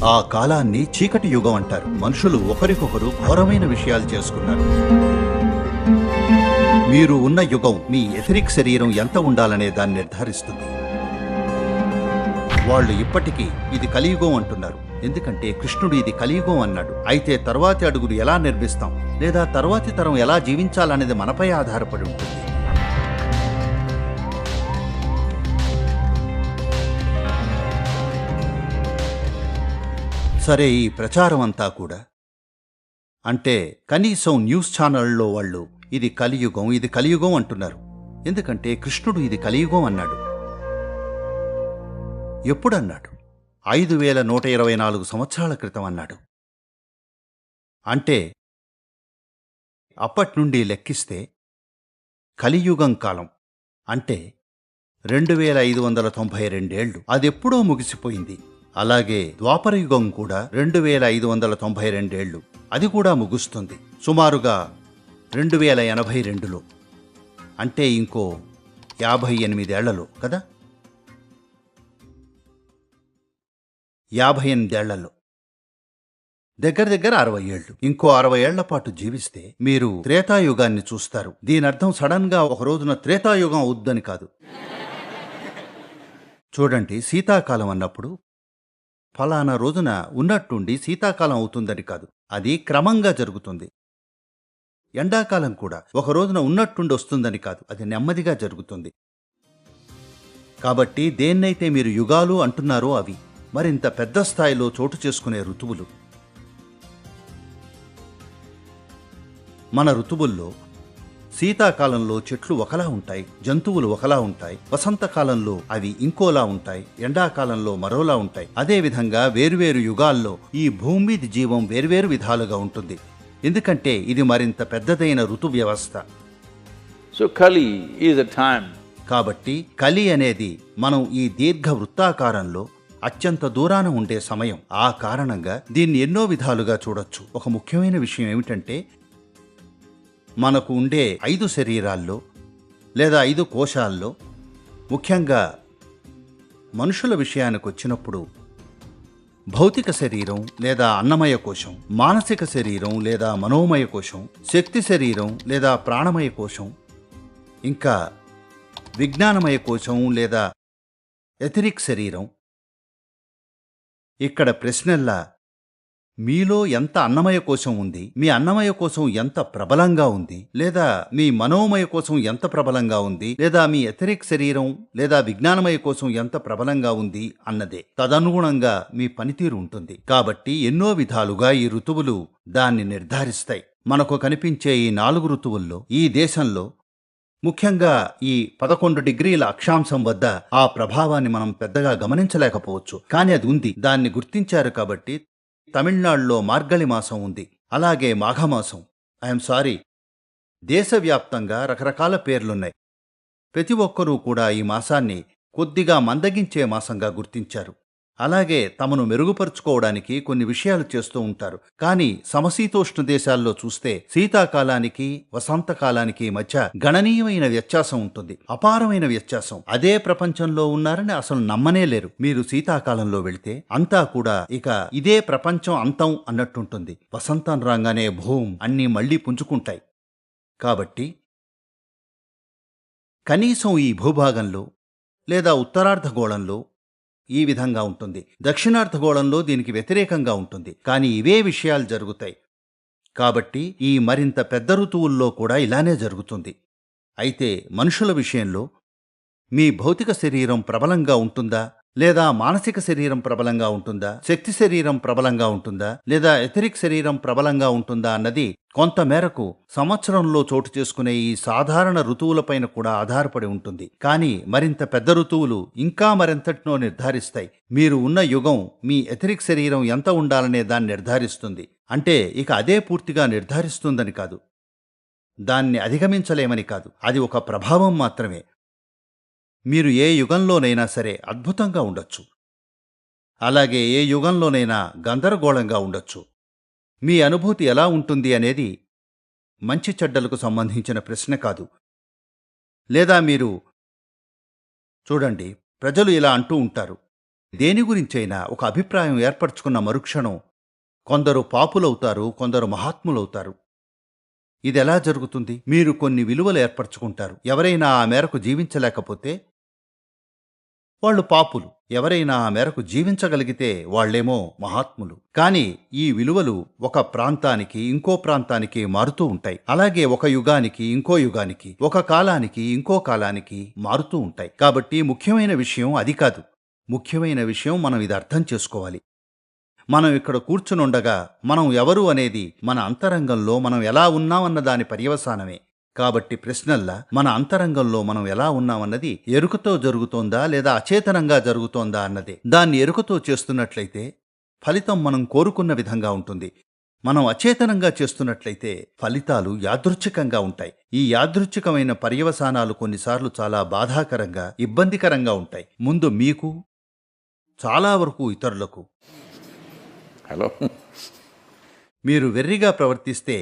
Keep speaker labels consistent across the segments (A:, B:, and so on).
A: ఆ కాలాన్ని చీకటి యుగం అంటారు. మనుషులు ఒకరికొకరు ఘోరమైన విషయాలు చేసుకున్నారు. మీరు ఉన్న యుగం మీ ఎథరిక్ శరీరం ఎంత ఉండాలనే దాన్ని నిర్ధారిస్తుంది. వాళ్ళు ఇప్పటికీ ఇది కలియుగం అంటున్నారు, ఎందుకంటే కృష్ణుడు ఇది కలియుగం అన్నాడు. అయితే తర్వాతి అడుగులు ఎలా నిర్మిస్తాం లేదా తర్వాతి తరం ఎలా జీవించాలనేది మనపై ఆధారపడి ఉంటుంది. సరే, ఈ ప్రచారం అంతా కూడా అంటే కనీసం న్యూస్ ఛానళ్లలో వాళ్ళు ఇది కలియుగం ఇది కలియుగం అంటున్నారు, ఎందుకంటే కృష్ణుడు ఇది కలియుగం అన్నాడు. ఎప్పుడన్నాడు? 5124 సంవత్సరాల క్రితం అన్నాడు. అంటే అప్పట్నుండి లెక్కిస్తే కలియుగం కాలం అంటే 2592 ఏళ్లు అదెప్పుడో ముగిసిపోయింది. అలాగే ద్వాపరయుగం కూడా 2592 ఏళ్లు, అది కూడా ముగుస్తుంది సుమారుగా 2082లో, అంటే ఇంకో 58 ఏళ్లలో కదా. 58 ఏళ్లలో దగ్గర దగ్గర 60 ఏళ్లు. ఇంకో 60 ఏళ్ల పాటు జీవిస్తే మీరు త్రేతాయుగాన్ని చూస్తారు. దీనర్థం సడన్ గా ఒక రోజున త్రేతాయుగం అవుద్దని కాదు. చూడండి, శీతాకాలం అన్నప్పుడు ఫలానా రోజున ఉన్నట్టుండి శీతాకాలం అవుతుందని కాదు, అది క్రమంగా జరుగుతుంది. ఎండాకాలం కూడా ఒక రోజున ఉన్నట్టుండి వస్తుందని కాదు, అది నెమ్మదిగా జరుగుతుంది. కాబట్టి దేన్నైతే మీరు యుగాలు అంటున్నారో అవి మరింత పెద్ద స్థాయిలో చోటు చేసుకునే ఋతువులు. మన ఋతువుల్లో శీతాకాలంలో చెట్లు ఒకలా ఉంటాయి, జంతువులు ఒకలా ఉంటాయి, వసంతకాలంలో అవి ఇంకోలా ఉంటాయి, ఎండాకాలంలో మరోలా ఉంటాయి. అదేవిధంగా వేర్వేరు యుగాల్లో ఈ భూమి మీద జీవం వేర్వేరు విధాలుగా ఉంటుంది, ఎందుకంటే ఇది మరింత పెద్దదైన ఋతు వ్యవస్థ.
B: So Kali is a time.
A: కాబట్టి కలి అనేది మనం ఈ దీర్ఘ వృత్తాకారంలో అత్యంత దూరాన ఉండే సమయం. ఆ కారణంగా దీన్ని ఎన్నో విధాలుగా చూడొచ్చు. ఒక ముఖ్యమైన విషయం ఏమిటంటే మనకు ఉండే 5 శరీరాల్లో లేదా 5 కోశాల్లో, ముఖ్యంగా మనుషుల విషయానికి వచ్చినప్పుడు భౌతిక శరీరం లేదా అన్నమయ కోశం, మానసిక శరీరం లేదా మనోమయ కోశం, శక్తి శరీరం లేదా ప్రాణమయ కోశం, ఇంకా విజ్ఞానమయ కోశం లేదా ఎథరిక్ శరీరం. ఇక్కడ ప్రశ్నల్లా మీలో ఎంత అన్నమయ కోశం ఉంది, మీ అన్నమయ కోశం ఎంత ప్రబలంగా ఉంది, లేదా మీ మనోమయ కోశం ఎంత ప్రబలంగా ఉంది, లేదా మీ ఎథరిక్ శరీరం లేదా విజ్ఞానమయ కోశం ఎంత ప్రబలంగా ఉంది అన్నదే. తదనుగుణంగా మీ పనితీరు ఉంటుంది. కాబట్టి ఎన్నో విధాలుగా ఈ ఋతువులు దాన్ని నిర్ధారిస్తాయి. మనకు కనిపించే ఈ 4 ఋతువుల్లో ఈ దేశంలో ముఖ్యంగా ఈ 11 డిగ్రీల అక్షాంశం వద్ద ఆ ప్రభావాన్ని మనం పెద్దగా గమనించలేకపోవచ్చు, కానీ అది ఉంది. దాన్ని గుర్తించారు కాబట్టి తమిళనాడులో మార్గళి మాసం ఉంది, అలాగే మాఘమాసం. ఐఎమ్ సారీ, దేశవ్యాప్తంగా రకరకాల పేర్లున్నాయి. ప్రతి ఒక్కరూ కూడా ఈ మాసాన్ని కొద్దిగా మందగించే మాసంగా గుర్తించారు. అలాగే తమను మెరుగుపరుచుకోవడానికి కొన్ని విషయాలు చేస్తూ ఉంటారు. కానీ సమశీతోష్ణ దేశాల్లో చూస్తే శీతాకాలానికి వసంతకాలానికి మధ్య గణనీయమైన వ్యత్యాసం ఉంటుంది, అపారమైన వ్యత్యాసం. అదే ప్రపంచంలో ఉన్నారని అసలు నమ్మనేలేరు. మీరు శీతాకాలంలో వెళితే అంతా కూడా ఇక ఇదే ప్రపంచం అంతం అన్నట్టుంటుంది. వసంతం రాగానే భూమ్ అన్నీ మళ్లీ పుంజుకుంటాయి. కాబట్టి కనీసం ఈ భూభాగంలో లేదా ఉత్తరార్ధగోళంలో ఈ విధంగా ఉంటుంది. దక్షిణార్ధగోళంలో దీనికి వ్యతిరేకంగా ఉంటుంది, కానీ ఇవే విషయాలు జరుగుతాయి. కాబట్టి ఈ మరింత పెద్ద ఋతువుల్లో కూడా ఇలానే జరుగుతుంది. అయితే మనుషుల విషయంలో మీ భౌతిక శరీరం ప్రబలంగా ఉంటుందా, లేదా మానసిక శరీరం ప్రబలంగా ఉంటుందా, శక్తి శరీరం ప్రబలంగా ఉంటుందా, లేదా ఎథరిక్ శరీరం ప్రబలంగా ఉంటుందా అన్నది కొంత మేరకు సంవత్సరంలో చోటు చేసుకునే ఈ సాధారణ ఋతువులపైన కూడా ఆధారపడి ఉంటుంది. కానీ మరింత పెద్ద ఋతువులు ఇంకా మరింతటినో నిర్ధారిస్తాయి. మీరు ఉన్న యుగం మీ ఎథరిక్ శరీరం ఎంత ఉండాలనే దాన్ని నిర్ధారిస్తుంది. అంటే ఇక అదే పూర్తిగా నిర్ధారిస్తుందని కాదు, దాన్ని అధిగమించలేమని కాదు, అది ఒక ప్రభావం మాత్రమే. మీరు ఏ యుగంలోనైనా సరే అద్భుతంగా ఉండొచ్చు, అలాగే ఏ యుగంలోనైనా గందరగోళంగా ఉండొచ్చు. మీ అనుభూతి ఎలా ఉంటుంది అనేది మంచి చెడ్డలకు సంబంధించిన ప్రశ్న కాదు. లేదా మీరు చూడండి, ప్రజలు ఇలా అంటూ ఉంటారు, దేని గురించైనా ఒక అభిప్రాయం ఏర్పరచుకున్న మరుక్షణం కొందరు పాపులవుతారు, కొందరు మహాత్ములవుతారు. ఇదెలా జరుగుతుంది? మీరు కొన్ని విలువలు ఏర్పరచుకుంటారు. ఎవరైనా ఆ మేరకు జీవించలేకపోతే వాళ్ళు పాపులు. ఎవరైనా ఆ మేరకు జీవించగలిగితే వాళ్ళేమో మహాత్ములు. కానీ ఈ విలువలు ఒక ప్రాంతానికి ఇంకో ప్రాంతానికి మారుతూ ఉంటాయి. అలాగే ఒక యుగానికి ఇంకో యుగానికి, ఒక కాలానికి ఇంకో కాలానికి మారుతూ ఉంటాయి. కాబట్టి ముఖ్యమైన విషయం అది కాదు. ముఖ్యమైన విషయం మనం ఇది అర్థం చేసుకోవాలి. మనం ఇక్కడ కూర్చునుండగా మనం ఎవరు అనేది మన అంతరంగంలో మనం ఎలా ఉన్నామన్న దాని పర్యవసానమే. కాబట్టి ప్రశ్నల్లా మన అంతరంగంలో మనం ఎలా ఉన్నామన్నది ఎరుకతో జరుగుతోందా లేదా అచేతనంగా జరుగుతోందా అన్నదే. దాన్ని ఎరుకతో చేస్తున్నట్లయితే ఫలితం మనం కోరుకున్న విధంగా ఉంటుంది. మనం అచేతనంగా చేస్తున్నట్లయితే ఫలితాలు యాదృచ్ఛికంగా ఉంటాయి. ఈ యాదృచ్ఛికమైన పర్యవసానాలు కొన్నిసార్లు చాలా బాధాకరంగా, ఇబ్బందికరంగా ఉంటాయి. ముందు మీకు, చాలా వరకు ఇతరులకు.
B: Hello?
A: మీరు వెర్రిగా ప్రవర్తిస్తే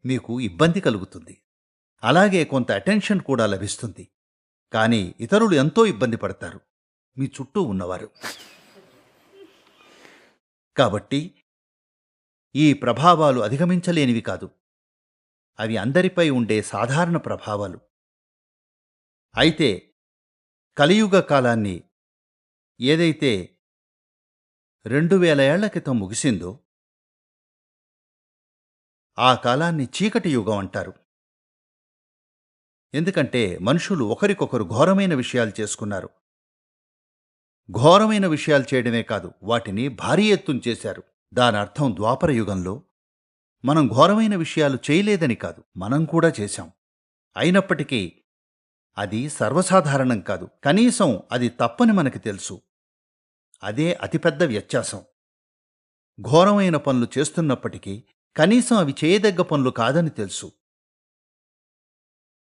A: మీకు ఇబ్బంది కలుగుతుంది. అలాగే కొంత అటెన్షన్ కూడా లభిస్తుంది. కానీ ఇతరులు ఎంతో ఇబ్బంది పడతారు, మీ చుట్టూ ఉన్నవారు. కాబట్టి ఈ ప్రభావాలు అధిగమించలేనివి కాదు. అవి అందరిపై ఉండే సాధారణ ప్రభావాలు. అయితే కలియుగ కాలాన్ని ఏదైతే 2000 ఏళ్ల క్రితం ముగిసిందో ఆ కాలాన్ని చీకటి యుగం అంటారు. ఎందుకంటే మనుషులు ఒకరికొకరు ఘోరమైన విషయాలు చేసుకున్నారు. ఘోరమైన విషయాలు చేయడమే కాదు, వాటిని భారీ ఎత్తున చేశారు. దానర్థం ద్వాపర యుగంలో మనం ఘోరమైన విషయాలు చేయలేదని కాదు, మనం కూడా చేశాం. అయినప్పటికీ అది సర్వసాధారణం కాదు. కనీసం అది తప్పని మనకి తెలుసు. అదే అతిపెద్ద వ్యత్యాసం. ఘోరమైన పనులు చేస్తున్నప్పటికీ కనీసం అవి చేయదగ్గ పనులు కాదని తెలుసు.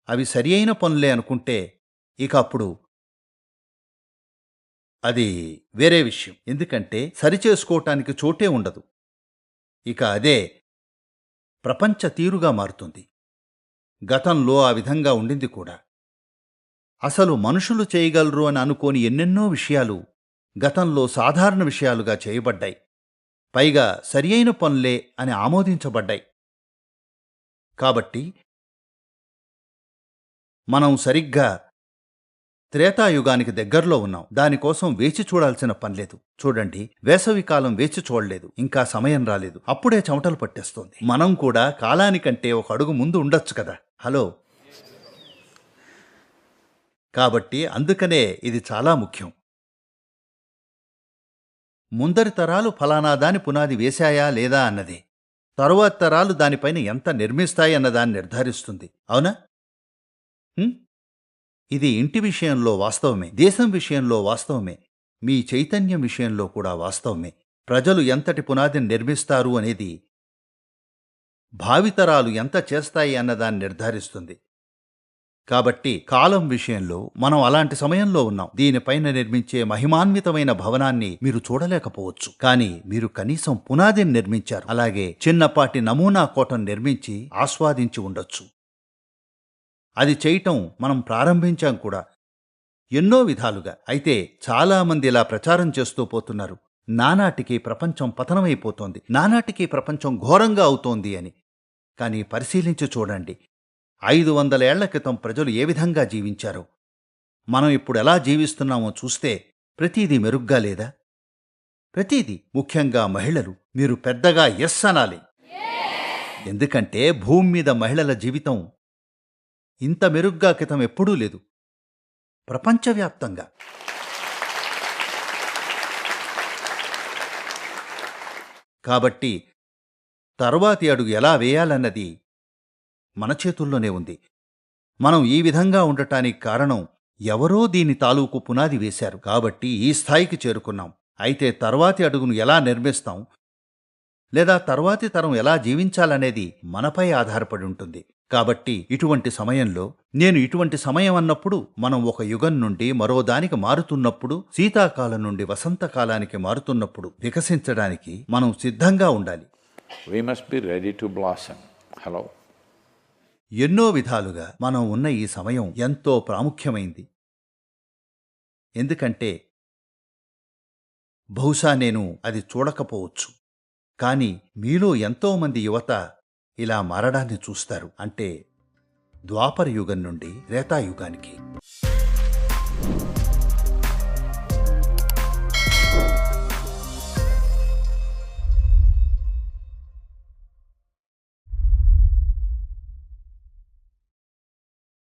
A: అవి సరి అయిన పనులే అనుకుంటే ఇక అప్పుడు అది వేరే విషయం. ఎందుకంటే సరిచేసుకోవటానికి చోటే ఉండదు. ఇక అదే ప్రపంచ తీరుగా మారుతుంది. గతంలో ఆ విధంగా ఉండింది కూడా. అసలు మనుషులు చేయగలరు అని అనుకోని ఎన్నెన్నో విషయాలు గతంలో సాధారణ విషయాలుగా చేయబడ్డాయి. పైగా సరియైన పనులే అని ఆమోదించబడ్డాయి. కాబట్టి మనం సరిగ్గా త్రేతాయుగానికి దగ్గరలో ఉన్నాం. దానికోసం వేచి చూడాల్సిన పనిలేదు. చూడండి, వేసవికాలం వేచి చూడలేదు, ఇంకా సమయం రాలేదు, అప్పుడే చెమటలు పట్టేస్తోంది. మనం కూడా కాలానికంటే ఒక అడుగు ముందు ఉండొచ్చు కదా. హలో. కాబట్టి అందుకనే ఇది చాలా ముఖ్యం. ముందరి తరాలు ఫలానా దాని పునాది వేశాయా లేదా అన్నదే తరువాత తరాలు దానిపైన ఎంత నిర్మిస్తాయి అన్నదాన్ని నిర్ధారిస్తుంది. అవునా? ఇది ఇంటి విషయంలో వాస్తవమే, దేశం విషయంలో వాస్తవమే, మీ చైతన్యం విషయంలో కూడా వాస్తవమే. ప్రజలు ఎంతటి పునాదిని నిర్మిస్తారు అనేది భావితరాలు ఎంత చేస్తాయి అన్నదాన్ని నిర్ధారిస్తుంది. కాబట్టి కాలం విషయంలో మనం అలాంటి సమయంలో ఉన్నాం. దీనిపైన నిర్మించే మహిమాన్వితమైన భవనాన్ని మీరు చూడలేకపోవచ్చు, కానీ మీరు కనీసం పునాదిని నిర్మించారు. అలాగే చిన్నపాటి నమూనా కోటను నిర్మించి ఆస్వాదించి ఉండొచ్చు. అది చేయటం మనం ప్రారంభించాం కూడా ఎన్నో విధాలుగా. అయితే చాలామంది ఇలా ప్రచారం చేస్తూ పోతున్నారు, నానాటికి ప్రపంచం పతనమైపోతోంది, నానాటికి ప్రపంచం ఘోరంగా అవుతోంది అని. కానీ పరిశీలించి చూడండి, 500 ఏళ్ల క్రితం ప్రజలు ఏ విధంగా జీవించారో మనం ఇప్పుడు ఎలా జీవిస్తున్నామో చూస్తే ప్రతీదీ మెరుగ్గా లేదా? ప్రతీదీ. ముఖ్యంగా మహిళలు. మీరు పెద్దగా ఎస్ అనాలి. ఎందుకంటే భూమి మీద మహిళల జీవితం ఇంత మెరుగ్గా క్రితం ఎప్పుడూ లేదు, ప్రపంచవ్యాప్తంగా. కాబట్టి తర్వాతి అడుగు ఎలా వేయాలన్నది మన చేతుల్లోనే ఉంది. మనం ఈ విధంగా ఉండటానికి కారణం ఎవరో దీని తాలూకు పునాది వేశారు. కాబట్టి ఈ స్థాయికి చేరుకున్నాం. అయితే తర్వాతి అడుగును ఎలా నిర్మిస్తాం లేదా తర్వాతి తరం ఎలా జీవించాలనేది మనపై ఆధారపడి ఉంటుంది. కాబట్టి ఇటువంటి సమయంలో, నేను ఇటువంటి సమయం అన్నప్పుడు మనం ఒక యుగం నుండి మరో దానికి మారుతున్నప్పుడు, శీతాకాలం నుండి వసంతకాలానికి మారుతున్నప్పుడు వికసించడానికి మనం సిద్ధంగా ఉండాలి.
B: We must be ready to blossom. Hello?
A: ఎన్నో విధాలుగా మనం ఉన్న ఈ సమయం ఎంతో ప్రాముఖ్యమైంది. ఎందుకంటే బహుశా నేను అది చూడకపోవచ్చు. కానీ మీలో ఎంతోమంది యువత ఇలా మారడాన్ని చూస్తారు. అంటే ద్వాపర యుగం నుండి త్రేతాయుగానికి.